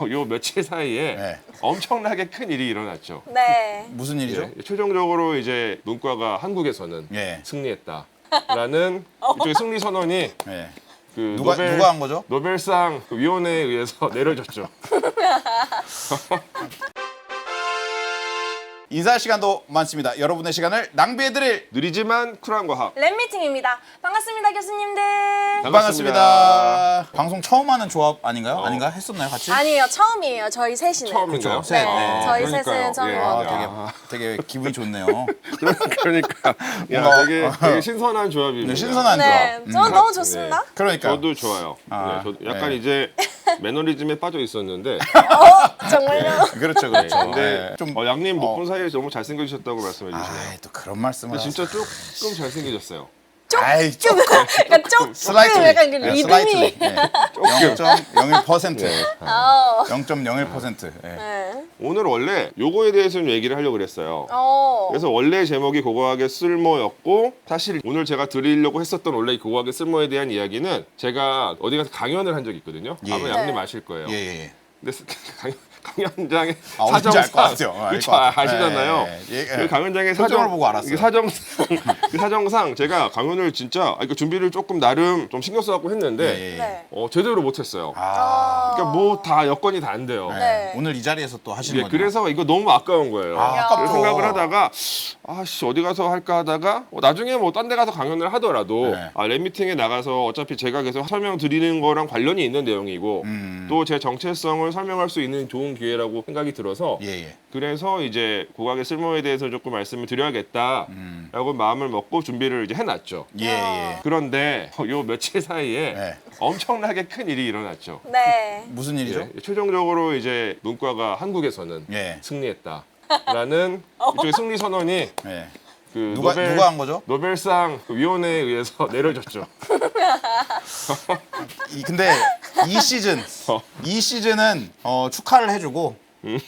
요 며칠 사이에 네. 엄청나게 큰 일이 일어났죠. 네. 무슨 일이죠? 예, 최종적으로 이제 문과가 한국에서는 예. 승리했다라는 일종의 승리 선언이 예. 그 누가 한 거죠? 노벨상 그 위원회에 의해서 내려졌죠. 인사할 시간도 많습니다. 여러분의 시간을 낭비해드릴 느리지만 쿨한 과학. 랩미팅입니다. 반갑습니다, 교수님들. 반갑습니다. 방송 처음 하는 조합 아닌가요? 아닌가? 했었나요, 같이? 아니에요, 처음이에요. 저희 셋이는. 처음인가요? 그쵸, 셋. 네, 저희 그러니까요. 셋은 처음이에요. 예, 아, 되게 기분이 좋네요. 그러니까 야, 되게 신선한 조합입니다. 네, 신선한 네, 조합. 저는 너무 좋습니다. 그러니까 저도 좋아요. 아, 네, 저도 약간 네. 이제 매너리즘에 빠져 있었는데 정말요? 그렇죠, 그렇죠. 근데 네. 좀 양님 못 본 사이에 너무 잘생겨지셨다고 말씀해 주시네요. 또 그런 말씀을 근데 진짜 하세요. 조금 잘생겨졌어요. 아이, 좀 약간 조금 슬라이트리. 약간 그 네, 리듬이. 슬라이트리. 네. 0.01%. 네. 0.01%. 네. 네. 오늘 원래 요거에 대해서 좀 얘기를 하려고 그랬어요. 그래서 원래 제목이 고고학의 쓸모였고 사실 오늘 제가 드리려고 했었던 원래 이 고고학의 쓸모에 대한 이야기는 제가 어디 가서 강연을 한 적이 있거든요. 예. 아마 양님 아실 거예요. 예, 예. 근데 강연장의 어딘지 알 것 같아요. 그렇죠, 아시잖아요. 예, 예. 그 강연장의 표정을 보고 알았어요. 이게 사정상 제가 강연을 진짜 준비를 조금 나름 좀 신경 써갖고 했는데 예, 예. 네. 제대로 못했어요. 아, 그러니까 뭐 다 여건이 다 안 돼요. 네. 오늘 이 자리에서 또 하시는 예, 거죠? 그래서 이거 너무 아까운 거예요. 아, 아깝죠. 그래서 생각을 하다가 아씨 어디 가서 할까 하다가 나중에 뭐 딴 데 가서 강연을 하더라도 네. 랩미팅에 나가서 어차피 제가 계속 설명드리는 거랑 관련이 있는 내용이고 또 제 정체성을 설명할 수 있는 좋은 기회라고 생각이 들어서 예, 예. 그래서 이제 고각의 쓸모에 대해서 조금 말씀을 드려야겠다라고 마음을 먹고 준비를 이제 해놨죠. 예, 예. 그런데 요 며칠 사이에 네. 엄청나게 큰 일이 일어났죠. 네. 무슨 일이죠? 예, 최종적으로 이제 문과가 한국에서는 예. 승리했다라는 일종의 승리 선언이 예. 그 누가 한 거죠? 노벨상 그 위원회에 의해서 내려졌죠. 근데 이 시즌은 축하를 해주고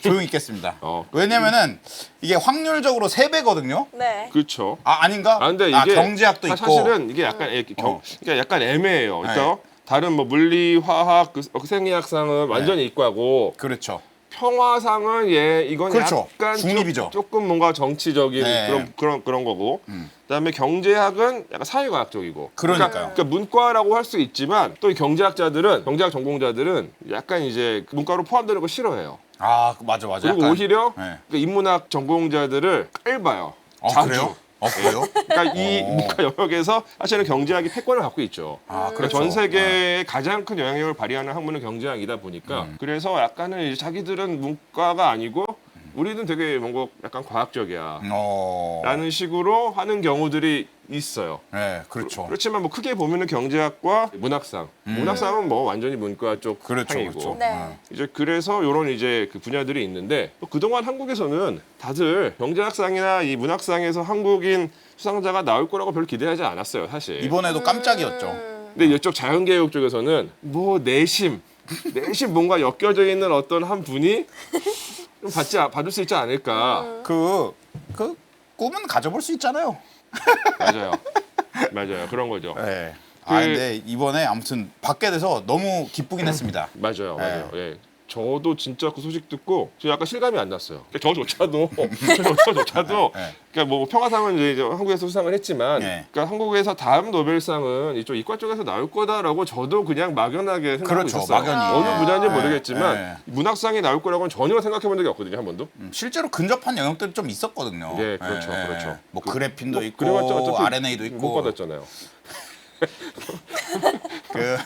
조용히 있겠습니다. 왜냐면은 이게 확률적으로 3배거든요. 네. 그렇죠. 아닌가? 근데 이게 경제학도 있고. 사실은 이게 약간 그러니까 약간 애매해요. 네. 그러니까 다른 뭐 물리, 화학, 생리학상은 완전히 이과고 그렇죠. 평화상은 이건 그렇죠. 약간 중립이죠. 조금 뭔가 정치적인 네. 그런 거고. 그다음에 경제학은 약간 사회과학적이고. 그러니까요. 그러니까 문과라고 할 수 있지만 또 이 경제학 전공자들은 약간 이제 문과로 포함되는 거 싫어해요. 아, 맞아. 그리고 약간, 오히려 네. 그 인문학 전공자들을 깔봐요. 자주. 그래요? 그래요? 그러니까 이 문과 영역에서 사실은 경제학이 패권을 갖고 있죠. 그렇죠. 전 세계에 가장 큰 영향력을 발휘하는 학문은 경제학이다 보니까 그래서 약간은 이제 자기들은 문과가 아니고 우리는 되게 뭔가 약간 과학적이야 라는 식으로 하는 경우들이 있어요. 네, 그렇죠. 그렇지만 뭐 크게 보면은 경제학과 문학상은 뭐 완전히 문과 쪽 그렇죠, 향이고 그렇죠. 네. 이제 그래서 이런 이제 그 분야들이 있는데 또 그동안 한국에서는 다들 경제학상이나 이 문학상에서 한국인 수상자가 나올 거라고 별로 기대하지 않았어요, 사실. 이번에도 깜짝이었죠. 근데 이쪽 자연계육 쪽에서는 뭐 내심 뭔가 엮여져 있는 어떤 한 분이 좀 받을 수 있지 않을까. 그 꿈은 가져볼 수 있잖아요. 맞아요. 그런 거죠. 네. 근데 이번에 아무튼 받게 돼서 너무 기쁘긴 했습니다. 맞아요. 네. 예. 저도 진짜 그 소식 듣고 저 약간 실감이 안 났어요. 저조차도 네. 그러니까 뭐 평화상은 이제 한국에서 수상을 했지만 네. 그러니까 한국에서 다음 노벨상은 이쪽 이과 쪽에서 나올 거다라고 저도 그냥 막연하게 생각하고 그렇죠, 있었어요. 막연히. 어느 분야인지 네. 모르겠지만 네. 문학상이 나올 거라고는 전혀 생각해 본 적이 없거든요, 한 번도. 실제로 근접한 영역들이 좀 있었거든요. 예, 그렇죠. 뭐 그래핀도 있고 그래봤자 어차피 RNA도 못 있고. 받았잖아요. 그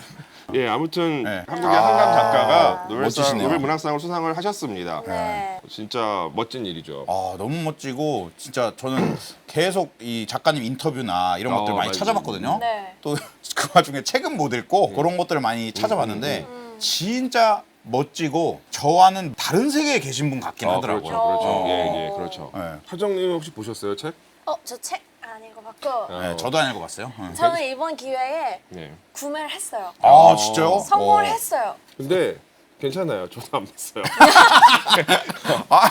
예, 아무튼 네. 한국의 한강 작가가 멋지시네요. 노벨 문학상을 수상을 하셨습니다. 네. 진짜 멋진 일이죠. 너무 멋지고 진짜 저는 계속 이 작가님 인터뷰나 이런 것들 많이 맞아요. 찾아봤거든요. 네. 또 그 와중에 책은 못 읽고 그런 것들을 많이 찾아봤는데 진짜 멋지고 저와는 다른 세계에 계신 분 같긴 하더라고요. 그렇죠. 예, 그렇죠. 네. 하정님 혹시 보셨어요, 책? 저 책 안 읽어봤고 네, 저도 안 읽어봤어요. 저는 이번 기회에 네. 구매를 했어요. 진짜요? 선고를 했어요. 근데 괜찮아요. 저도 안 봤어요.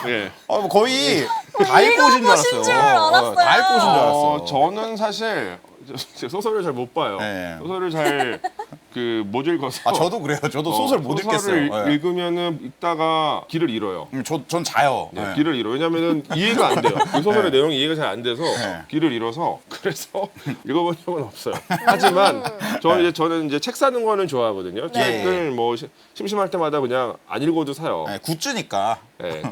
예. 뭐 거의 다 읽고 오신 줄 읽어보신 줄 알았어요. 다 읽고 오신 줄 알았어요. 저는 사실 소설을 잘 못 봐요. 네. 소설을 잘 못 읽어서. 아 저도 그래요. 저도 소설 못 소설을 읽겠어요. 읽으면은 읽다가 길을 잃어요. 전 자요. 네, 네. 길을 잃어. 왜냐면은 이해가 안 돼요. 그 소설의 내용이 이해가 잘 안 돼서 네. 길을 잃어서 그래서 읽어본 적은 없어요. 하지만 저는 이제 책 사는 거는 좋아하거든요. 네. 책을 뭐 심심할 때마다 그냥 안 읽어도 사요. 네, 굿즈니까 예,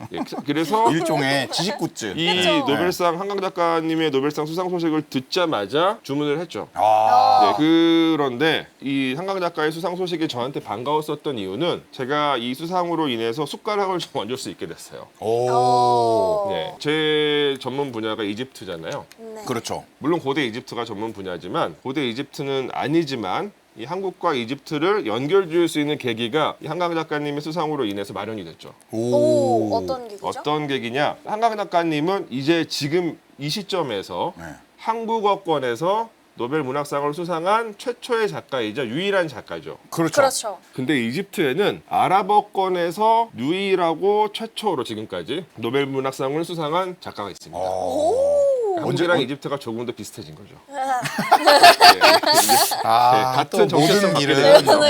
그래서 일종의 지식 굿즈. 이 그쵸. 노벨상 한강 작가님의 노벨상 수상 소식을 듣자마자 주문을 했죠. 아, 네, 그런데 이 한강 작가의 수상 소식이 저한테 반가웠었던 이유는 제가 이 수상으로 인해서 숟가락을 좀 얹을 수 있게 됐어요. 오, 네, 제 전문 분야가 이집트잖아요. 네. 그렇죠. 물론 고대 이집트가 전문 분야지만 고대 이집트는 아니지만 이 한국과 이집트를 연결 지을 수 있는 계기가 이 한강 작가님의 수상으로 인해서 마련이 됐죠. 오, 어떤 기구죠? 어떤 계기냐? 한강 작가님은 이제 지금 이 시점에서 네. 한국어권에서 노벨 문학상을 수상한 최초의 작가이자 유일한 작가죠. 그렇죠. 그렇죠. 근데 이집트에는 아랍어권에서 유일하고 최초로 지금까지 노벨 문학상을 수상한 작가가 있습니다. 오. 한국이랑 언제- 이집트가 조금 더 비슷해진 거죠. 아, 같은 또 정체성 모든 갖게 일은 되거든요.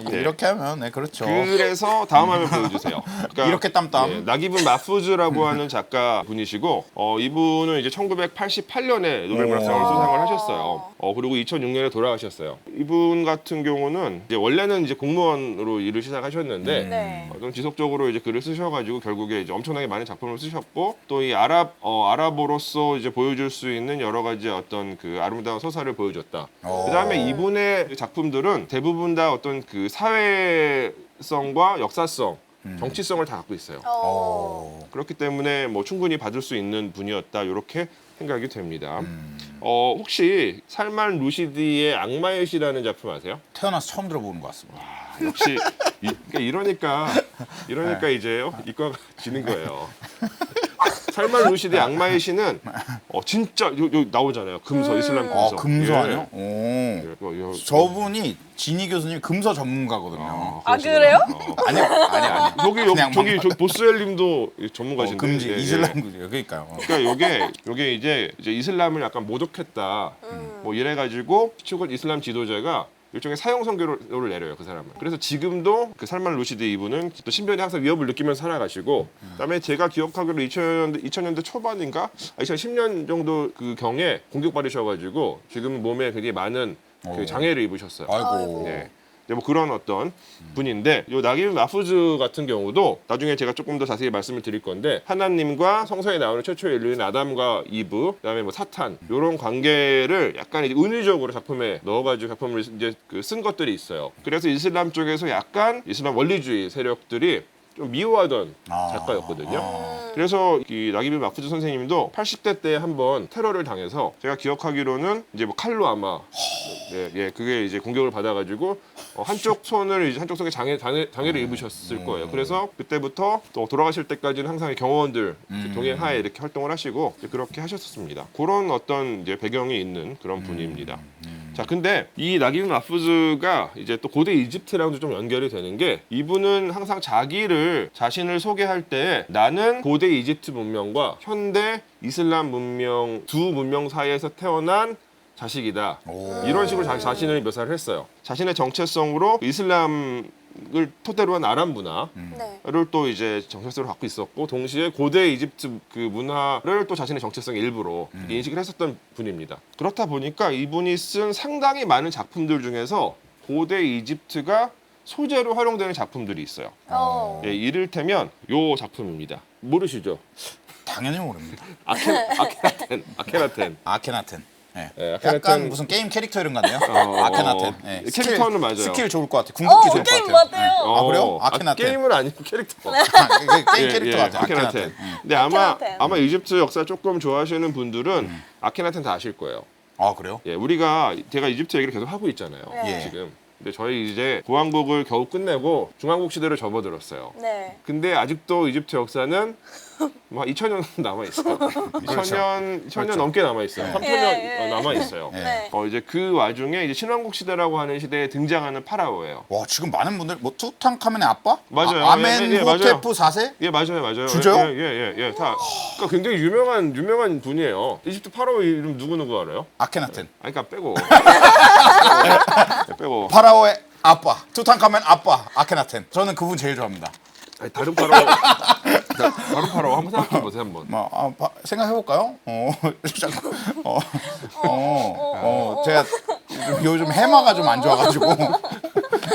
네, 이렇게 하면 네, 그렇죠. 그래서 다음 화면 보여주세요. 그러니까 이렇게 땀땀. 나기분 마푸즈라고 하는 작가 분이시고 이분은 이제 1988년에 노벨 문학상을 오. 수상을 하셨어요. 그리고 2006년에 돌아가셨어요. 이분 같은 경우는 이제 원래는 이제 공무원으로 일을 시작하셨는데 네. 좀 지속적으로 이제 글을 쓰셔가지고 결국에 이제 엄청나게 많은 작품을 쓰셨고 또 이 아랍어로서 이제 보여줄 수 있는 여러 가지 어떤 그 아름다운 서사를 보여줬다. 그다음에 이분의 작품들은 대부분 다 어떤 그 사회성과 역사성, 정치성을 다 갖고 있어요. 그렇기 때문에 뭐 충분히 받을 수 있는 분이었다 이렇게 생각이 됩니다. 혹시 살만 루시디의 악마의 시라는 작품 아세요? 태어나서 처음 들어보는 것 같습니다. 역시 이러니까 이제 이과가 지는 거예요. 살만 루시디의 악마의 시는 진짜 요 나오잖아요. 금서 이슬람 금서. 금서 예. 아니요? 오. 요- 저분이 진희 교수님 금서 전문가거든요. 아, 그래요? 아니요. 저기 보스엘님도 전문가신데. 금지 예, 예. 이슬람 금지요. 그러니까요. 그러니까 요게 이제 이슬람을 약간 모독했다. 뭐 이래가지고 최고 이슬람 지도자가 일종의 사형 선고를 내려요 그 사람은. 그래서 지금도 그 살만 루시드 이분은 또 신변에 항상 위협을 느끼면서 살아가시고, 그다음에 제가 기억하기로 2000년대 초반인가 2010년 정도 그 경에 공격받으셔가지고 지금 몸에 굉장히 많은 그 장애를 입으셨어요. 아이고. 네. 이제 뭐 그런 어떤 분인데 요 나기브 마푸즈 같은 경우도 나중에 제가 조금 더 자세히 말씀을 드릴 건데 하나님과 성서에 나오는 최초의 인류인 아담과 이브 그다음에 뭐 사탄 이런 관계를 약간 이제 은유적으로 작품에 넣어가지고 작품을 이제 쓴 것들이 있어요. 그래서 이슬람 쪽에서 약간 이슬람 원리주의 세력들이 좀 미워하던 작가였거든요. 그래서 이 나기브 마푸즈 선생님도 80대 때 한번 테러를 당해서 제가 기억하기로는 이제 뭐 칼로 아마 그게 이제 공격을 받아가지고 한쪽 손을 이제 한쪽 손에 장애를 입으셨을 거예요. 그래서 그때부터 또 돌아가실 때까지는 항상 경호원들 동행하에 이렇게 활동을 하시고 이제 그렇게 하셨었습니다. 그런 어떤 이제 배경이 있는 그런 분입니다. 자, 근데 이 나기브 마푸즈가 이제 또 고대 이집트랑도 좀 연결이 되는 게 이분은 항상 자신을 소개할 때 나는 고대 이집트 문명과 현대 이슬람 문명 두 문명 사이에서 태어난 자식이다. 이런 식으로 자신을 묘사를 했어요. 자신의 정체성으로 이슬람을 토대로 한 아랍 문화를 네. 또 이제 정체성으로 갖고 있었고 동시에 고대 이집트 그 문화를 또 자신의 정체성의 일부로 인식을 했었던 분입니다. 그렇다 보니까 이분이 쓴 상당히 많은 작품들 중에서 고대 이집트가 소재로 활용되는 작품들이 있어요. 예, 이를테면 요 작품입니다. 모르시죠? 당연히 모릅니다. 아케나텐. 아케나텐. 네. 예, 약간 아케나텐. 무슨 게임 캐릭터 이름 같네요. 아케나텐. 네. 캐릭터는 맞아요. 스킬 좋을 것 같아. 궁극기 좋을 것 게임 같아요. 맞대요. 아, 그래요? 아케나텐. 게임은 아니고 캐릭터. 게임 캐릭터 같아. 아케나텐. 근데 아케나텐. 아마 이집트 역사 조금 좋아하시는 분들은 아케나텐 다 아실 거예요. 아, 그래요? 예, 제가 이집트 얘기를 계속 하고 있잖아요. 네. 지금. 근데 저희 이제 고왕국을 겨우 끝내고 중왕국 시대를 접어들었어요. 네. 근데 아직도 이집트 역사는 뭐 2000년 남아 있어요. 2000년 그렇죠. 넘게 남아 있어요. 3000년 예. 남아 있어요. 네. 이제 그 와중에 이제 신왕국 시대라고 하는 시대에 등장하는 파라오예요. 와, 지금 많은 분들 뭐 투탕카멘의 아빠? 맞아요. 아멘호테프 4세? 예, 맞아요. 진짜요? 예. 다 그러니까 굉장히 유명한 분이에요. 이집트 파라오 이름 누구 알아요? 아케나텐. 아니, 그러니까 빼고. 빼고. 파라오의 아빠, 투탕카멘 아빠 아케나텐. 저는 그분 제일 좋아합니다. 아니, 다른 파라오 한번 생각해 보세요 한번. 생각해볼까요? 자꾸, 제가 요즘 해마가 좀 안 좋아가지고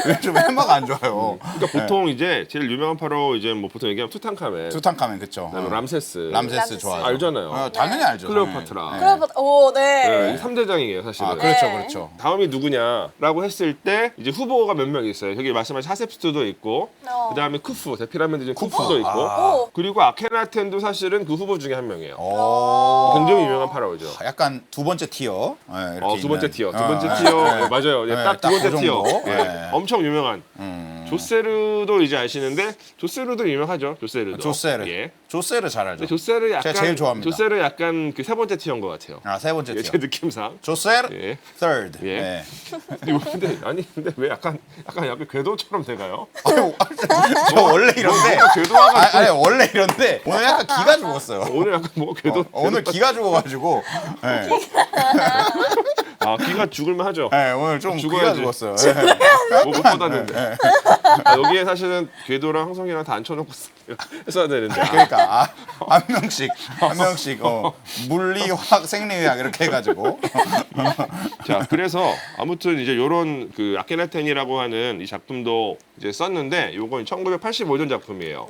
요즘 해마가 안 좋아요. 그러니까 보통 이제 제일 유명한 파라오 이제 뭐 보통 얘기하면 투탕카멘, 투탕카멘 그쵸. 그다음에 람세스, 람세스 좋아하죠. 알잖아요. 당연히 알죠. 클레오파트라. 클레오파트라. 오, 네. 네, 3대장이에요 사실은. 아, 그렇죠, 네. 그렇죠. 다음이 누구냐라고 했을 때 이제 후보가 몇 명 있어요. 저기 말씀하신 하셉스트도 있고, 그다음에 쿠프, 대피라미드 중 쿠프도 있고, 오. 그리고 아케나텐도 사실은 그 후보 중에 한 명이에요. 오. 굉장히 유명한 파라오죠. 약간 두 번째 티어. 네, 이렇게 두 번째 있는. 티어, 두 번째 티어. 네, 맞아요. 네, 딱 두 번째 그 티어. 정도. 예, 네. 엄청 유명한. 조세르도 이제 아시는데 조세르도 유명하죠. 조세르도. 조세르. 예. 조세르 잘 알죠. 근데 조세르 약간 제가 제일 좋아합니다. 조세르 약간 그 세 번째 티어인 것 같아요. 세 번째 예, 티어. 제 느낌상. 조세르 예. third. 예. 네. 근데 왜 약간 궤도처럼 돼가요? 저 원래 이런데. 궤도화가 아니 원래 이런데 오늘 약간 기가 죽었어요. 오늘 약간 뭐 궤도 오늘 기가 죽어가지고. 네. 기가 죽을만 하죠. 네, 오늘 좀 기가 죽어야지. 죽었어요. 뭐 못 받았는데. 여기에 사실은 궤도랑 항성이랑 다 앉혀놓고 했어야 되는데. 그러니까 한 명씩 물리화학, 생리의학 이렇게 해가지고. 자, 그래서 아무튼 이제 요런 그 아케나텐이라고 하는 이 작품도 이제 썼는데 요건 1985년 작품이에요.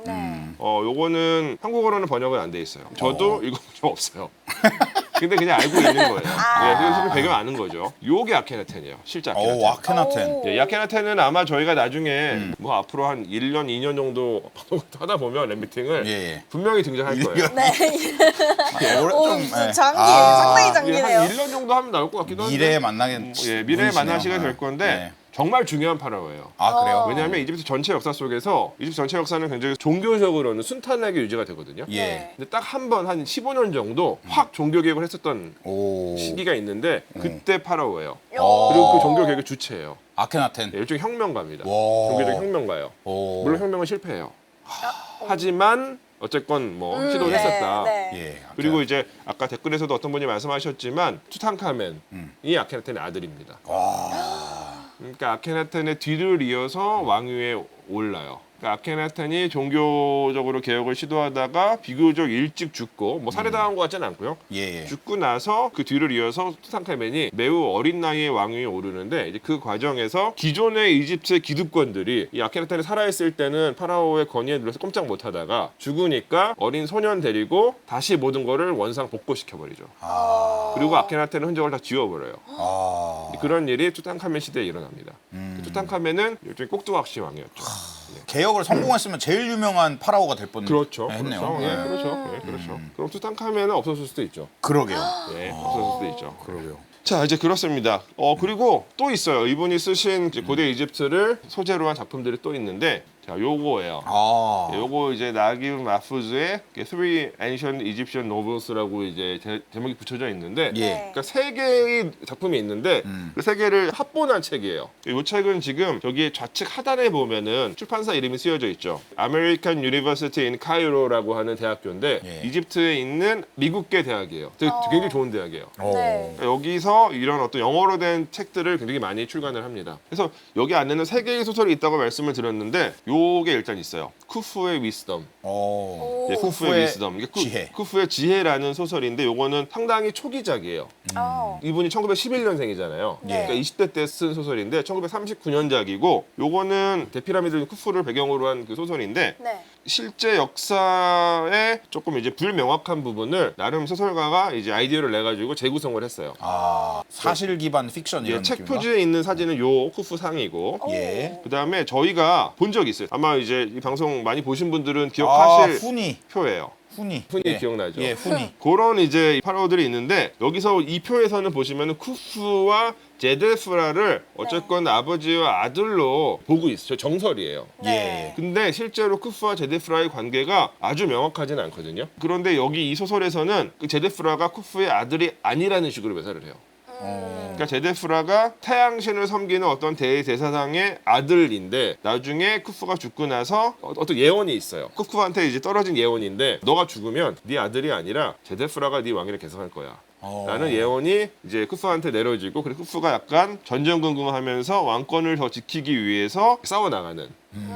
요거는 한국어로는 번역은 안 돼 있어요. 저도 읽어본 적 없어요. 근데 그냥 알고 있는 거예요. 예, 그래서 배경 아는 거죠. 요게 아케나텐이에요. 실제 아케나텐. 오, 아케나텐. 예, 이 아케나텐은 아마 저희가 나중에 뭐 앞으로 한 1년, 2년 정도 하다 보면 랩미팅을 예. 분명히 등장할 거예요. 네. 오, 좀, 무슨 예. 상당히 이게 장기네요. 한 1년 정도 하면 나올 것 같기도 한데. 미래에 만나게. 미래에 만날 시간이 네. 될 건데 네. 정말 중요한 파라오예요. 그래요? 왜냐하면 이집트 전체 역사 속에서 이집트 전체 역사는 굉장히 종교적으로는 순탄하게 유지가 되거든요. 예. 근데 딱 한 번 한 15년 정도 확 종교 개혁을 했었던 오. 시기가 있는데 그때 파라오예요. 오. 그리고 그 종교 개혁의 주체예요. 아케나텐. 예, 일종의 혁명가입니다. 와. 종교적 혁명가예요. 오. 물론 혁명은 실패해요. 하지만 어쨌건 뭐 시도를 네, 했었다. 네. 예. 그리고 이제 아까 댓글에서도 어떤 분이 말씀하셨지만 투탕카멘이 아케나텐의 아들입니다. 그러니까 아케나텐의 뒤를 이어서 왕위에 올라요. 그러니까 아케나텐이 종교적으로 개혁을 시도하다가 비교적 일찍 죽고 뭐 살해당한 것 같지는 않고요. 예. 죽고 나서 그 뒤를 이어서 투탕카멘이 매우 어린 나이에 왕위에 오르는데 이제 그 과정에서 기존의 이집트의 기득권들이 이 아케나텐이 살아있을 때는 파라오의 권위에 눌려서 꼼짝 못하다가 죽으니까 어린 소년 데리고 다시 모든 거를 원상 복구시켜버리죠. 그리고 아케나텐의 흔적을 다 지워버려요. 그런 일이 투탕카멘 시대에 일어납니다. 투탕카멘은 일종의 꼭두각시 왕이었죠. 개혁을 성공했으면 제일 유명한 파라오가 될 뻔. 그렇죠. 했네요. 그렇죠. 예. 네, 그렇죠. 네, 그렇죠. 그럼 투탕카멘은 없었을 수도 있죠. 그러게요. 예, 없었을 수도 있죠. 그러게요. 자, 이제 그렇습니다. 그리고 또 있어요. 이분이 쓰신 이제 고대 이집트를 소재로 한 작품들이 또 있는데, 자, 요거예요. 요거 이제 나기브 마푸즈의 Three Ancient Egyptian Novels라고 이제 제목이 붙여져 있는데, 예. 그러니까 세 개의 작품이 있는데 그 세 개를 합본한 책이에요. 이 책은 지금 여기 좌측 하단에 보면은 출판사 이름이 쓰여져 있죠. American University in Cairo라고 하는 대학교인데 예. 이집트에 있는 미국계 대학이에요. 굉장히 좋은 대학이에요. 네. 그러니까 여기서 이런 어떤 영어로 된 책들을 굉장히 많이 출간을 합니다. 그래서 여기 안에는 세 개의 소설이 있다고 말씀을 드렸는데 요게 일단 있어요. 쿠프의 위스덤. 예, 쿠프의 위스덤. 이게 지혜. 쿠프의 지혜라는 소설인데 요거는 상당히 초기작이에요. 이분이 1911년생이잖아요. 네. 그러니까 20대 때 쓴 소설인데 1939년작이고 요거는 대피라미드 쿠프를 배경으로 한 그 소설인데 네. 실제 역사에 조금 이제 불명확한 부분을 나름 소설가가 이제 아이디어를 내 가지고 재구성을 했어요. 사실 기반 픽션 이런 예, 책 느낌인가? 표지에 있는 사진은 요 쿠프 상이고 예. 그다음에 저희가 본 적이 있어요. 아마 이제 이 방송 많이 보신 분들은 기억하실 훈이. 표예요. 훈이. 훈이 예. 기억나죠? 예, 훈이. 그런 이제 파라오들이 있는데 여기서 이 표에서는 보시면은 쿠프와 제데프라를 어쨌건 아버지와 아들로 보고 있어요. 정설이에요. 예. 근데 실제로 쿠프와 제데프라의 관계가 아주 명확하지는 않거든요. 그런데 여기 이 소설에서는 그 제데프라가 쿠프의 아들이 아니라는 식으로 묘사를 해요. 그러니까 제데프라가 태양신을 섬기는 어떤 대제사장의 아들인데 나중에 쿠프가 죽고 나서 어떤 예언이 있어요. 쿠프한테 이제 떨어진 예언인데 너가 죽으면 네 아들이 아니라 제데프라가 네 왕위를 계승할 거야. 라는 예언이 이제 쿠프한테 내려지고, 그리고 쿠프가 약간 전전긍긍하면서 왕권을 더 지키기 위해서 싸워나가는,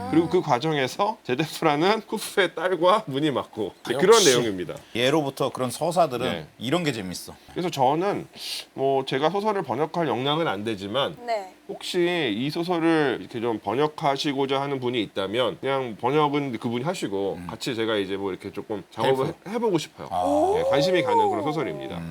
그리고 그 과정에서 제데프라는 쿠프의 딸과 눈이 맞고 그런 역시. 내용입니다. 예로부터 그런 서사들은 네. 이런 게 재밌어. 그래서 저는 뭐 제가 소설을 번역할 역량은 안 되지만 네. 혹시 이 소설을 이렇게 좀 번역하시고자 하는 분이 있다면 그냥 번역은 그분이 하시고 같이 제가 이제 뭐 이렇게 조금 작업을 해보고 싶어요. 예, 관심이 가는 그런 소설입니다.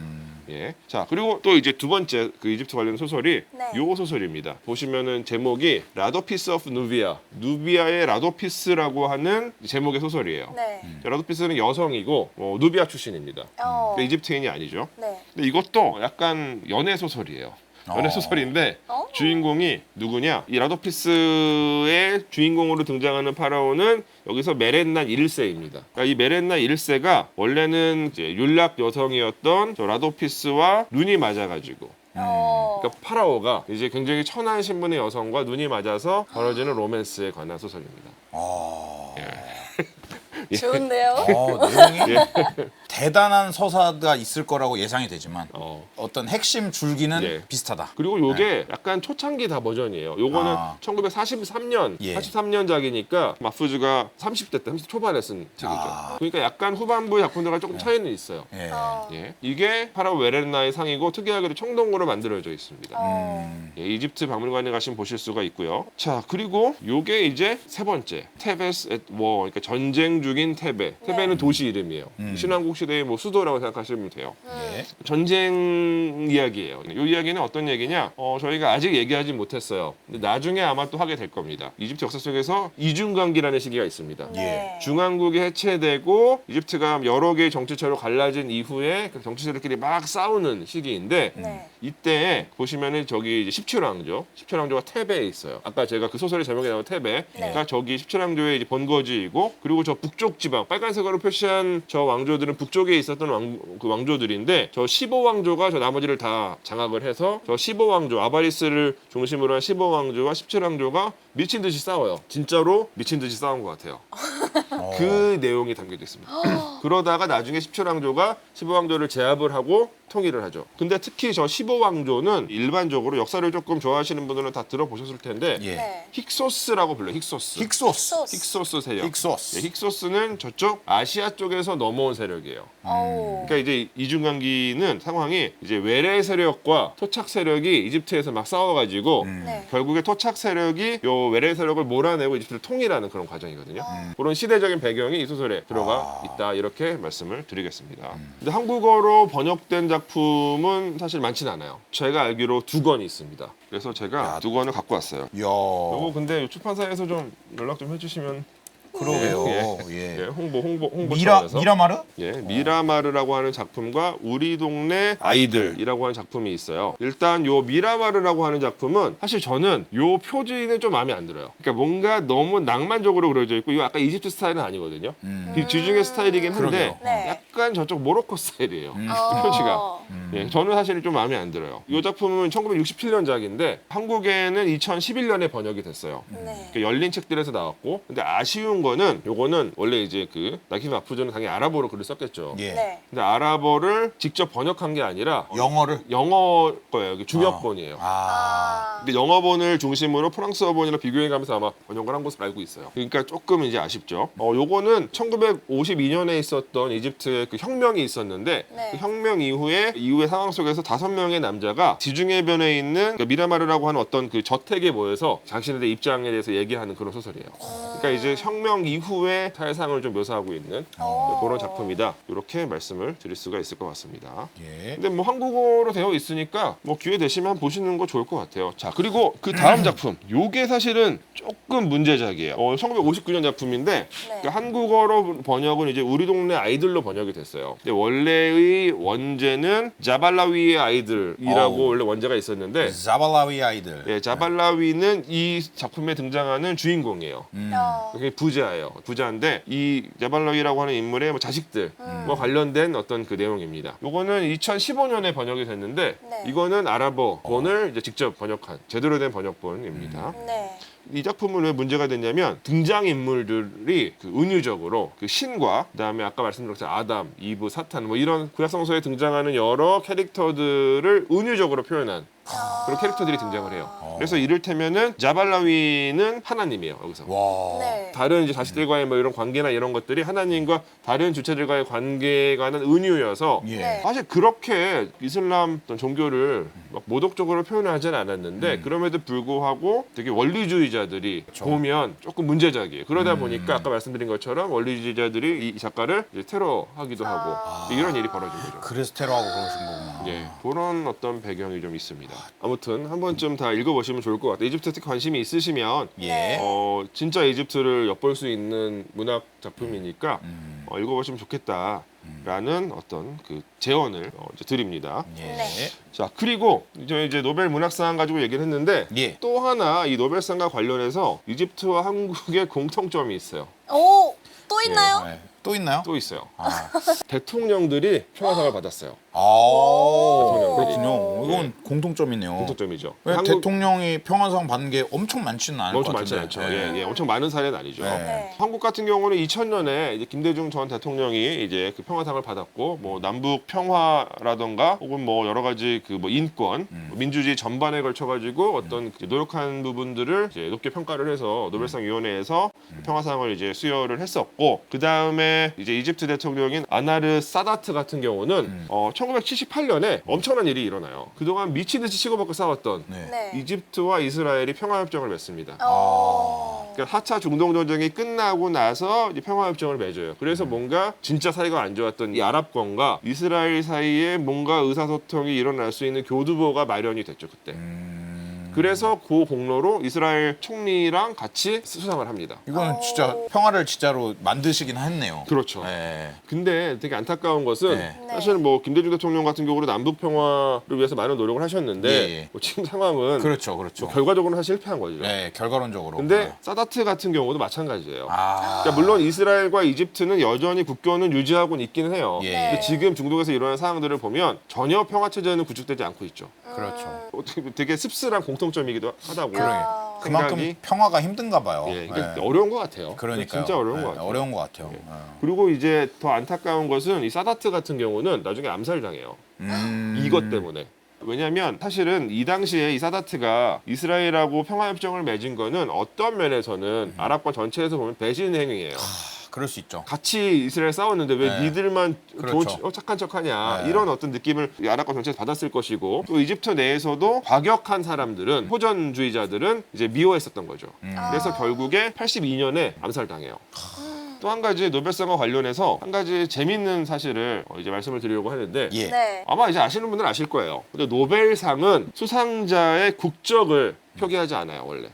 예. 자, 그리고 또 이제 두 번째 그 이집트 관련 소설이 네. 요 소설입니다. 보시면은 제목이 라도피스 오브 누비아, 누비아의 라도피스라고 하는 제목의 소설이에요. 네. 라도피스는 여성이고 누비아 출신입니다. 어. 이집트인이 아니죠. 네. 근데 이것도 약간 연애 소설이에요. 연애 소설인데 어? 주인공이 누구냐? 이 라도피스의 주인공으로 등장하는 파라오는 여기서 메렌난 1세입니다. 그러니까 이 메렌난 1세가 원래는 이제 율락 여성이었던 저 라도피스와 눈이 맞아가지고, 그러니까 파라오가 이제 굉장히 천한 신분의 여성과 눈이 맞아서 벌어지는 로맨스에 관한 소설입니다. 좋은데요? 내용이 예. 대단한 서사가 있을 거라고 예상이 되지만 어. 어떤 핵심 줄기는 예. 비슷하다. 그리고 요게 약간 초창기 다 버전이에요. 요거는 아. 1943년, 예. 43년작이니까 마프주가 30대 때, 30대 초반에 쓴 책이죠. 그러니까 약간 후반부의 작품들과 조금 차이는 있어요. 예. 예. 이게 파라오 웨렌나의 상이고 특이하게도 청동으로 만들어져 있습니다. 예, 이집트 박물관에 가시면 보실 수가 있고요. 자, 그리고 요게 이제 세 번째, 테베스 앳 워, 그러니까 전쟁 중인 테베. 테베는 도시 이름이에요. 신왕국 시대의 뭐 수도라고 생각하시면 돼요. 예. 전쟁 이야기예요. 이 이야기는 어떤 얘기냐? 저희가 아직 얘기하지 못했어요. 근데 나중에 아마 또 하게 될 겁니다. 이집트 역사 속에서 이중강기라는 시기가 있습니다. 네. 중왕국이 해체되고 이집트가 여러 개의 정치체로 갈라진 이후에 그 정치체들끼리 막 싸우는 시기인데 네. 이때 보시면은 저기 이제 17왕조, 17왕조가 테베에 있어요. 아까 제가 그 소설의 제목에 나온 테베가 저기 17왕조의 이제 본거지이고, 그리고 저 북쪽 지방 빨간색으로 표시한 저 왕조들은 북쪽에 있었던 그 왕조들인데, 저 15왕조가 저 나머지를 다 장악을 해서 저 15왕조 아바리스를 중심으로 한 15왕조와 17왕조가 미친 듯이 싸워요. 진짜로 미친 듯이 싸운 것 같아요. 그 내용이 담겨져 있습니다. 그러다가 나중에 17왕조가 15왕조를 제압을 하고 통일을 하죠. 근데 특히 저 15왕조는 일반적으로 역사를 조금 좋아하시는 분들은 다 들어보셨을 텐데 예. 네. 힉소스라고 불러요. 힉소스. 힉소스. 힉소스 세력. 힉소스. 예, 힉소스는 저쪽 아시아 쪽에서 넘어온 세력이에요. 그러니까 이제 이중강기는 상황이 이제 외래 세력과 토착 세력이 이집트에서 막 싸워가지고 네. 결국에 토착 세력이 요 외래 세력을 몰아내고 이집트를 통일하는 그런 과정이거든요. 그런 시대적인 배경이 이 소설에 들어가 있다, 이렇게 말씀을 드리겠습니다. 근데 한국어로 번역된 작품은 사실 많지는 않아요. 제가 알기로 2권이 있습니다. 그래서 제가 2권을 갖고 왔어요. 요거 야. 근데 출판사에서 좀 연락 좀 해주시면. 그러게요. 예, 예. 홍보 미라 차원에서. 미라마르? 예, 미라마르라고 하는 작품과 우리 동네 아이들이라고 하는 작품이 있어요. 일단 요 미라마르라고 하는 작품은 사실 저는 요 표지는 좀 마음에 안 들어요. 그러니까 뭔가 너무 낭만적으로 그려져 있고, 이거 아까 이집트 스타일은 아니거든요. 이 뒤중의 스타일이긴 한데 그러게요. 네. 약간 저쪽 모로코 스타일이에요. 표지가. 예, 저는 사실 좀 마음에 안 들어요. 이 작품은 1967년작인데 한국에는 2011년에 번역이 됐어요. 네. 그러니까 열린 책들에서 나왔고, 근데 아쉬운 거는 요거는 원래 이제 그 나키브 마푸조는 당연히 아랍어로 글을 썼겠죠. 예. 네. 근데 아랍어를 직접 번역한 게 아니라 영어를. 영어 거예요. 이게 중역본이에요. 근데 영어본을 중심으로 프랑스어본이랑 비교해가면서 아마 번역을 한 것으로 알고 있어요. 그러니까 조금 이제 아쉽죠. 요거는 1952년에 있었던 이집트의 그 혁명이 있었는데 네. 그 혁명 이후의 상황 속에서 5명의 남자가 지중해변에 있는 그 미라마르라고 하는 어떤 그 저택에 모여서 자신들의 입장에 대해서 얘기하는 그런 소설이에요. 그러니까 이제 혁명 이후의 사회상을 좀 묘사하고 있는 그런 작품이다. 이렇게 말씀을 드릴 수가 있을 것 같습니다. 예. 근데 뭐 한국어로 되어 있으니까 뭐 기회 되시면 보시는 거 좋을 것 같아요. 자, 그리고 그 다음 작품, 요게 사실은 조금 문제작이에요. 1959년 작품인데 그 한국어로 번역은 이제 우리 동네 아이들로 번역이 됐어요. 근데 원래의 원제는 자발라위의 아이들이라고 원래 원제가 있었는데, 자발라위 아이들. 예, 자발라위는 이 작품에 등장하는 주인공이에요. 그게 부자예요. 부자인데 이 자발라위라고 하는 인물의 뭐 자식들 뭐 관련된 어떤 그 내용입니다. 요거는 2015년에 번역이 됐는데 네. 이거는 아랍어본을 이제 직접 번역한 제대로 된 번역본입니다. 네. 이 작품은 왜 문제가 됐냐면 등장 인물들이 그 은유적으로 그 신과 그다음에 아까 말씀드렸던 아담, 이브, 사탄 뭐 이런 구약 성서에 등장하는 여러 캐릭터들을 은유적으로 표현한 그런 캐릭터들이 등장을 해요. 그래서 이를테면은 자발라위는 하나님이에요. 여기서. 와. 네. 다른 이제 자식들과의 뭐 이런 관계나 이런 것들이 하나님과 다른 주체들과의 관계에 관한 은유여서 예. 네. 사실 그렇게 이슬람 어떤 종교를 막 모독적으로 표현하지는 않았는데 그럼에도 불구하고 되게 원리주의자들이 보면 조금 문제작이에요. 그러다 보니까 아까 말씀드린 것처럼 원리주의자들이 이 작가를 이제 테러하기도 하고 이런 일이 벌어진 거죠. 그래서 테러하고 그러신 거구나. 예, 그런 어떤 배경이 좀 있습니다. 아무튼 한 번쯤 다 읽어보시면 좋을 것 같아요. 이집트 특히 관심이 있으시면 예. 진짜 이집트를 엿볼 수 있는 문학 작품이니까 읽어보시면 좋겠다라는 어떤 그 제언을 이제 드립니다. 예. 네. 자, 그리고 이제 노벨 문학상 가지고 얘기를 했는데 예. 또 하나 이 노벨상과 관련해서 이집트와 한국의 공통점이 있어요. 오, 또 있나요? 네. 또 있나요? 또 있어요. 아. 대통령들이 평화상을 받았어요. 그렇군요. 이건 공통점이네요. 공통점이죠. 왜 대통령이 평화상 받는 게 엄청 많지는 않을 것 엄청 많지 같은데. 않죠. 예, 엄청 많은 사례는 아니죠. 네. 네. 한국 같은 경우는 2000년에 이제 김대중 전 대통령이 이제 그 평화상을 받았고 뭐 남북 평화라던가 혹은 뭐 여러 가지 그 뭐 인권, 민주주의 전반에 걸쳐 가지고 어떤 이제 노력한 부분들을 이제 높게 평가를 해서 노벨상 위원회에서 평화상을 이제 수여를 했었고 그 다음에 이제 이집트 대통령인 아나르 사다트 같은 경우는 1978년에 엄청난 일이 일어나요. 그동안 미친 듯이 치고받고 싸웠던 네. 네. 이집트와 이스라엘이 평화협정을 맺습니다. 어. 그러니까 하차 중동 전쟁이 끝나고 나서 이제 평화협정을 맺어요. 그래서 뭔가 진짜 사이가 안 좋았던 이 아랍권과 이스라엘 사이에 뭔가 의사소통이 일어날 수 있는 교두보가 마련이 됐죠 그때. 그래서 그 공로로 이스라엘 총리랑 같이 수상을 합니다. 이거는 진짜 평화를 진짜로 만드시긴 했네요. 그렇죠. 네. 근데 되게 안타까운 것은 네. 사실 뭐 김대중 대통령 같은 경우는 남북 평화를 위해서 많은 노력을 하셨는데 예. 뭐 지금 상황은 그렇죠, 그렇죠. 결과적으로는 사실 실패한 거죠. 네, 결과론적으로. 근데 네. 사다트 같은 경우도 마찬가지예요. 아, 그러니까 물론 이스라엘과 이집트는 여전히 국교는 유지하고 있기는 해요. 예. 근데 지금 중동에서 일어나는 상황들을 보면 전혀 평화 체제는 구축되지 않고 있죠. 그렇죠. 되게 씁쓸한 공통점이기도 하다고. 그러게요. 그만큼 생각이- 평화가 힘든가 봐요. 예, 이게 네. 어려운 것 같아요. 그러니까요. 진짜 어려운 네, 것 같아요. 어려운 것 같아요. 그리고 이제 더 안타까운 것은 이 사다트 같은 경우는 나중에 암살당해요. 이것 때문에. 왜냐하면 사실은 이 당시에 이 사다트가 이스라엘하고 평화협정을 맺은 거는 어떤 면에서는 아랍권 전체에서 보면 배신 행위예요. 그럴 수 있죠. 같이 이스라엘 싸웠는데 왜 네. 니들만 그렇죠. 착한 척하냐 네. 이런 어떤 느낌을 이 아랍권 전체에서 받았을 것이고 또 이집트 내에서도 과격한 사람들은 호전주의자들은 이제 미워했었던 거죠. 그래서 결국에 82년에 암살당해요. 또 한 가지 노벨상과 관련해서 한 가지 재밌는 사실을 이제 말씀을 드리려고 하는데 예. 네. 아마 이제 아시는 분들은 아실 거예요. 근데 노벨상은 수상자의 국적을 표기하지 않아요, 원래.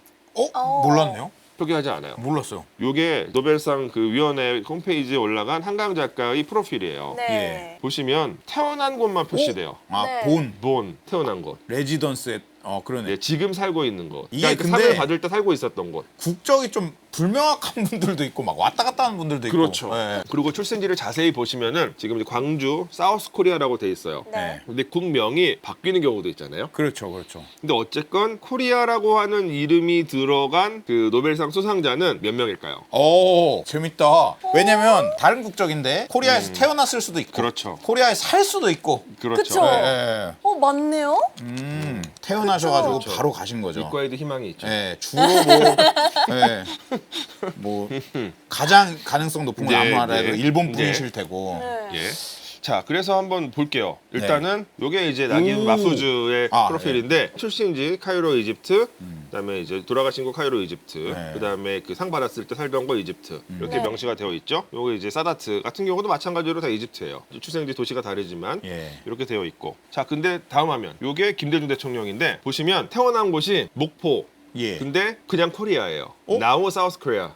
몰랐네요. 표기하지 않아요. 몰랐어요. 요게 노벨상 그 위원회 홈페이지에 올라간 한강 작가의 프로필이에요. 네. 보시면 태어난 곳만 표시돼요. 아, 네. 본 태어난 곳. 레지던스에 그러네. 네, 지금 살고 있는 곳. 이게 그러니까 그 근데- 상을 받을 때 살고 있었던 곳. 국적이 좀 불명확한 분들도 있고 막 왔다 갔다 하는 분들도 있고. 그렇죠. 네. 그리고 출생지를 자세히 보시면은 지금 이제 광주 사우스 코리아라고 돼 있어요. 네. 근데 국명이 바뀌는 경우도 있잖아요. 그렇죠, 그렇죠. 근데 어쨌건 코리아라고 하는 이름이 들어간 그 노벨상 수상자는 몇 명일까요? 오, 재밌다. 왜냐면 다른 국적인데 코리아에서 태어났을 수도 있고, 그렇죠. 코리아에 살 수도 있고. 그렇죠. 그쵸. 네. 맞네요. 태어나셔가지고 그렇죠. 바로 가신 거죠. 이과에도 희망이 있죠. 네, 주로 뭐 가장 가능성 높은 건 네, 아무래도 네. 일본 네. 분이실 테고. 네. 예. 자, 그래서 한번 볼게요. 일단은 요게 이제 나긴 오. 마푸즈의 아, 프로필인데 출생지 카이로 이집트, 그다음에 이제 돌아가신 곳 카이로 이집트, 네. 그다음에 그 상 받았을 때 살던 곳 이집트 이렇게 네. 명시가 되어 있죠. 요게 이제 사다트 같은 경우도 마찬가지로 다 이집트예요. 출생지 도시가 다르지만 예. 이렇게 되어 있고. 자, 근데 다음 화면. 요게 김대중 대통령인데 보시면 태어난 곳이 목포. 예. 근데 그냥 코리아예요. 어? 나우 사우스 코리아.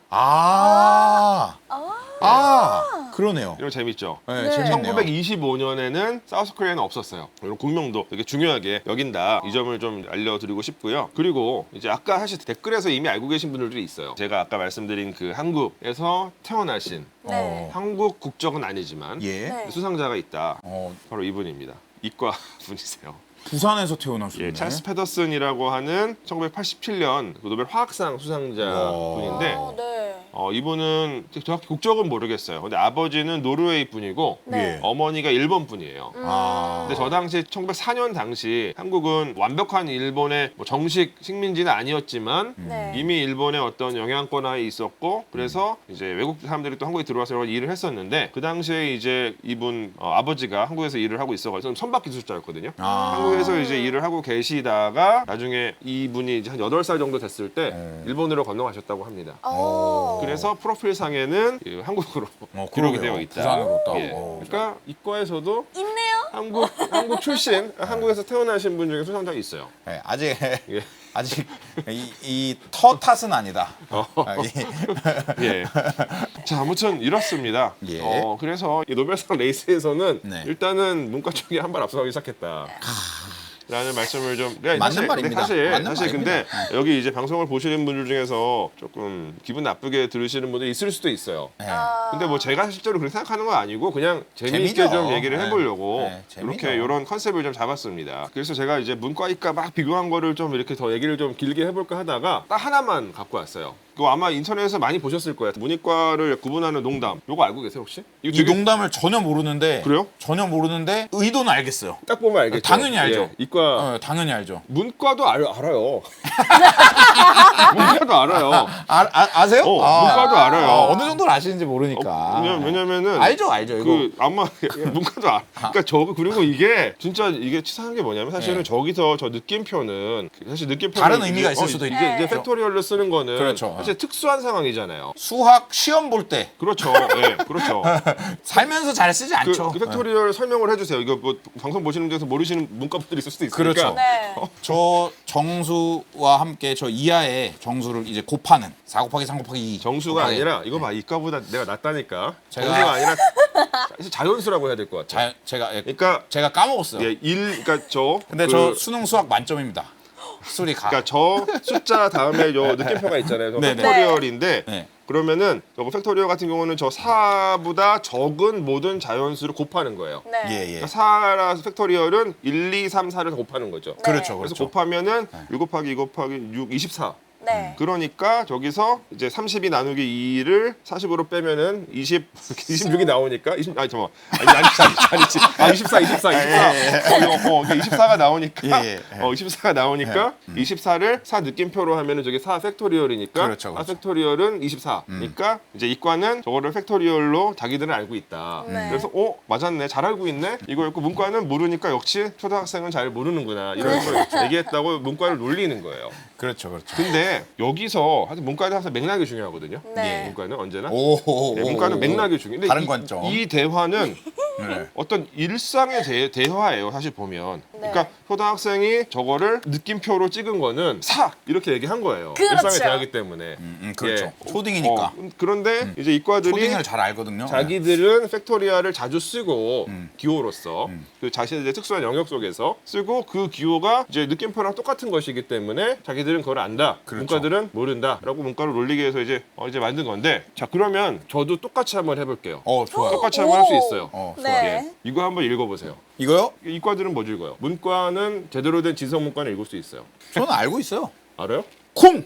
그러네요. 이런 재밌죠. 네, 네. 재밌네요. 1925년에는 사우스 코리아는 없었어요. 이런 국명도 되게 중요하게 여긴다. 이 점을 좀 알려드리고 싶고요. 그리고 이제 아까 사실 댓글에서 이미 알고 계신 분들도 있어요. 제가 아까 말씀드린 그 한국에서 태어나신 네. 한국 국적은 아니지만 예. 네. 수상자가 있다. 어, 바로 이분입니다. 이과 분이세요. 부산에서 태어나셨네. 예, 찰스 페더슨이라고 하는 1987년 그 노벨 화학상 수상자 와. 분인데 네. 이분은 정확히 국적은 모르겠어요. 근데 아버지는 노르웨이 분이고 네. 어머니가 일본 분이에요. 아. 근데 저 당시 1904년 당시 한국은 완벽한 일본의 뭐 정식 식민지는 아니었지만 네. 이미 일본의 어떤 영향권 하에 있었고 그래서 이제 외국 사람들이 또 한국에 들어와서 여러 가지 일을 했었는데 그 당시에 이제 이분 아버지가 한국에서 일을 하고 있어가지고 선박 기술자였거든요. 아. 한국에서 이제 일을 하고 계시다가 나중에 이분이 이제 한 8살 정도 됐을 때 일본으로 건너가셨다고 합니다. 그래서 프로필상에는 한국으로 기록이 그러게요. 되어 있다. 부산으로 딱. 예. 그러니까 이과에서도 있네요. 한국 출신, 한국에서 태어나신 분 중에 수상자가 있어요. 네, 아직 예. 아직 이 터 탓은 아니다. 예. 자, 아무튼 이렇습니다. 예. 그래서 이 노벨상 레이스에서는 네. 일단은 문과 쪽이 한 발 앞서가기 시작했다. 라는 말씀을 좀 맞는 말입니다. 사실 맞는 근데 말입니다. 여기 이제 방송을 보시는 분들 중에서 조금 기분 나쁘게 들으시는 분들이 있을 수도 있어요. 네. 근데 뭐 제가 실제로 그렇게 생각하는 건 아니고 그냥 재미있게 재미죠. 좀 얘기를 네. 해보려고 네, 재미죠. 이렇게 이런 컨셉을 좀 잡았습니다. 그래서 제가 이제 문과 이과 막 비교한 거를 좀 이렇게 더 얘기를 좀 길게 해볼까 하다가 딱 하나만 갖고 왔어요. 그거 아마 인터넷에서 많이 보셨을 거예요. 문이과를 구분하는 농담. 이거 알고 계세요 혹시? 이거 이 농담을 전혀 모르는데. 그래요? 전혀 모르는데 의도는 알겠어요. 딱 보면 알겠죠. 당연히 알죠. 예, 이과 당연히 알죠. 문과도 알아요. 문과도 알아요. 아세요? 문과도 알아요. 어느 정도를 아시는지 모르니까. 왜냐면은 알죠. 이거. 그 아마 문과도 그러니까 그리고 이게 진짜 이게 치사한 게 뭐냐면 사실은 네. 저기서 저 느낌표는 사실 느낌표 다른 의미가 있을 수도 있죠. 이제 팩토리얼로 쓰는 거는 그렇죠. 사실 특수한 상황이잖아요. 수학 시험 볼 때 그렇죠. 예, 그렇죠. 살면서 잘 쓰지 않죠. 그 팩토리얼 설명을 해주세요. 이거 뭐 방송 보시는 분에서 모르시는 문과분들이 있을 수도 있으니까. 그렇죠. 네. 저 정수와 함께 저 이하의 정수를 이제 곱하는 4 곱하기 3 곱하기 2 정수가 곱하기 아니라 이거 봐 이과보다 내가 낫다니까. 제가- 정수가 아니라 사실 자연수라고 해야 될 것 같아요. 제가 그러니까 까먹었어요. 예, 그러니까 저 근데 저 수능 수학 만점입니다. 수리 가. 그러니까 저 숫자 다음에 요 느낌표가 있잖아요. 저 네네. 팩토리얼인데 네. 그러면은 저 팩토리얼 같은 경우는 저 4보다 적은 모든 자연수를 곱하는 거예요. 네. 예. 그러니까 4라 팩토리얼은 1, 2, 3, 4를 곱하는 거죠. 네. 그렇죠. 그래서 그렇죠. 곱하면은 6 곱하기 2 곱하기 6, 24. 네. 그러니까 저기서 이제 32 나누기 2를 40으로 빼면은 26이 나오니까 아니 잠깐만 아니지 24 24가 나오니까 예. 24가 나오니까 24를 4 느낌표로 하면은 저게 4 팩토리얼이니까 그렇죠. 4 팩토리얼은 24니까 이제 이과는 저거를 팩토리얼로 자기들은 알고 있다. 네. 그래서 맞았네 잘 알고 있네 이거였고 문과는 모르니까 역시 초등학생은 잘 모르는구나 이런 걸 얘기했다고 문과를 놀리는 거예요. 그렇죠. 근데 여기서 하여튼 문과는 항상 맥락이 중요하거든요. 네. 문과는 언제나. 오. 네, 문과는 맥락이 중요해. 근데 다른 이, 관점. 이 대화는 네. 어떤 일상의 대화예요. 사실 보면. 네. 그러니까 초등학생이 저거를 느낌표로 찍은 거는 사 이렇게 얘기한 거예요. 그렇죠. 일상의 대화이기 때문에. 그렇죠. 예. 초딩이니까. 그런데 이제 이과들이 초딩을 잘 알거든요. 자기들은 팩토리얼을 자주 쓰고 기호로서 그 자신의 특수한 영역 속에서 쓰고 그 기호가 이제 느낌표랑 똑같은 것이기 때문에 자기들은 그걸 안다. 그렇죠. 문과들은 모른다라고 문과를 놀리기 위해서 이제 만든 건데 자 그러면 저도 똑같이 한번 해볼게요. 좋아요. 똑같이 한번 할 수 있어요. 좋아요. 네. 예. 이거 한번 읽어보세요. 이거요? 이과들은 뭐 읽어요? 문과는 제대로 된 지성 문과는 읽을 수 있어요. 저는 알고 있어요. 알아요? 콩.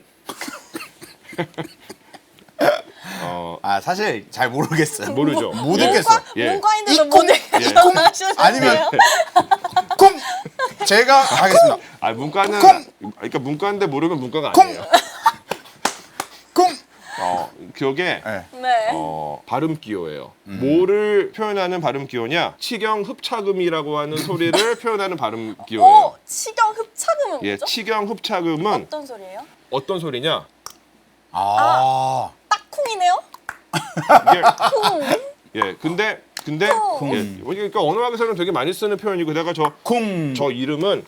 어, 사실 잘 모르겠어요. 모르죠. 못 예. 읽겠어. 예. 문과인데도 이 못 콩, 읽으시는데요? 아니면 콩. 제가 하겠습니다. 아 문과는 콩! 그러니까 문과인데 모르면 문과가 콩! 아니에요. 콩. 그게 네. 네. 발음 기호예요. 뭐를 표현하는 발음 기호냐? 치경 흡차금이라고 하는 소리를 표현하는 발음 기호예요. 치경 흡착음은 예, 뭐죠? 치경 흡차금은 어떤 소리예요? 어떤 소리냐? 딱쿵이네요? 이게 쿵. 예, 근데 콩. 예, 그러니까 언어학에서는 되게 많이 쓰는 표현이고 내가 콩. 저 이름은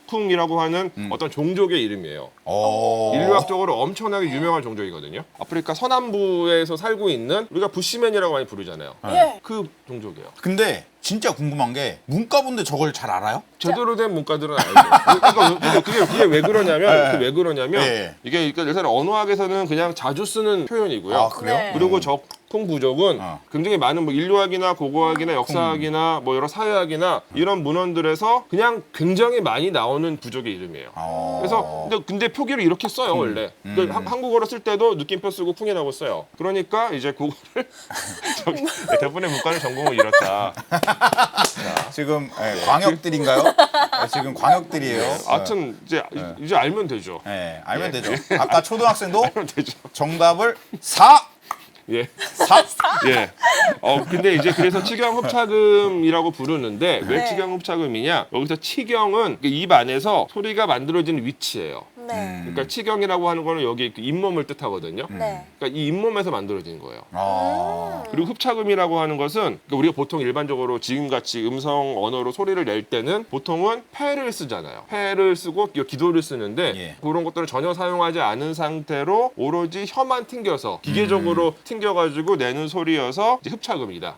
쿵이라고 하는 어떤 종족의 이름이에요. 오. 인류학적으로 엄청나게 유명한 종족이거든요. 아프리카 서남부에서 살고 있는 우리가 부시맨이라고 많이 부르잖아요. 예. 그 종족이에요. 근데 진짜 궁금한 게 문과분들 저걸 잘 알아요? 제대로 된 문과들은 알죠. 그러니까 그게 왜 그러냐면 네. 왜 그러냐면 네. 이게 그러니까 예를 언어학에서는 그냥 자주 쓰는 표현이고요. 아 그래요? 네. 그리고 적통 부족은 굉장히 많은 뭐 인류학이나 고고학이나 역사학이나 뭐 여러 사회학이나 이런 문헌들에서 그냥 굉장히 많이 나오는 부족의 이름이에요. 그래서 근데 표기를 이렇게 써요 원래. 그러니까 한국어로 쓸 때도 느낌표 쓰고 쿵이라고 써요. 그러니까 이제 그거를 저기 대부분의 문과는 전공을 잃었다. 지금 광역들인가요? 지금 광역들이에요. 하여튼 이제 알면 되죠. 네, 알면 되죠. 아까 초등학생도 알면 되죠. 정답을 4. 예. 4. 예. 근데 이제 그래서 치경흡차금이라고 부르는데 왜 네. 치경흡차금이냐? 여기서 치경은 입 안에서 소리가 만들어지는 위치예요. 네. 그러니까 치경이라고 하는 거는 여기 그 잇몸을 뜻하거든요. 네. 그러니까 이 잇몸에서 만들어지는 거예요. 아. 그리고 흡차금이라고 하는 것은 그러니까 우리가 보통 일반적으로 지금같이 음성 언어로 소리를 낼 때는 보통은 폐를 쓰잖아요. 폐를 쓰고 기도를 쓰는데 예. 그런 것들을 전혀 사용하지 않은 상태로 오로지 혀만 튕겨서 기계적으로 튕겨가지고 내는 소리여서 이제 흡차금이다.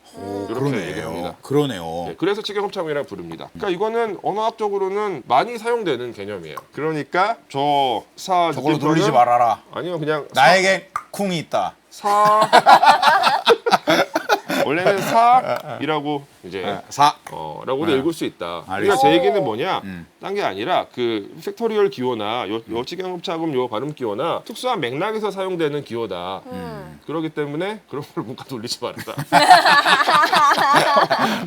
이렇게 얘기를 합니다. 그러네요. 네, 그래서 치경 흡차금이라고 부릅니다. 그러니까 이거는 언어학적으로는 많이 사용되는 개념이에요. 그러니까 저사 저걸로 놀리지 말아라. 아니요 그냥 나에게 쿵이 있다. 사 원래는 사이라고 이제 4. 라고도 읽을 수 있다. 그러니까 알겠습니다. 제 얘기는 뭐냐? 딴 게 아니라 그 팩토리얼 기호나 요 치경흡차금 요 발음 기호나 특수한 맥락에서 사용되는 기호다. 그렇기 때문에 그런 걸 문과 돌리지 말아라.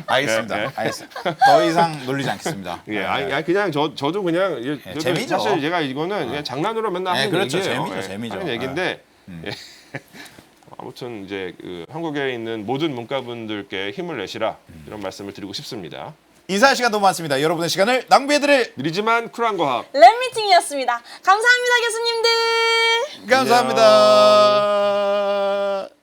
알겠습니다. 네. 알겠습니다. 더 이상 놀리지 않겠습니다. 예, 아니 그냥 저도 그냥 저도 재미죠. 사실 제가 이거는 그냥 장난으로 맨날 네, 하는 그렇죠. 얘기예요. 재미죠, 재미죠. 하는 얘기인데 예. 아무튼 이제 그 한국에 있는 모든 문과분들께 힘을 내시라 이런 말씀을 드리고 싶습니다. 인사할 시간 너무 많습니다. 여러분의 시간을 낭비해드릴 느리지만 쿨한 과학. 랩미팅이었습니다. 감사합니다, 교수님들. 감사합니다.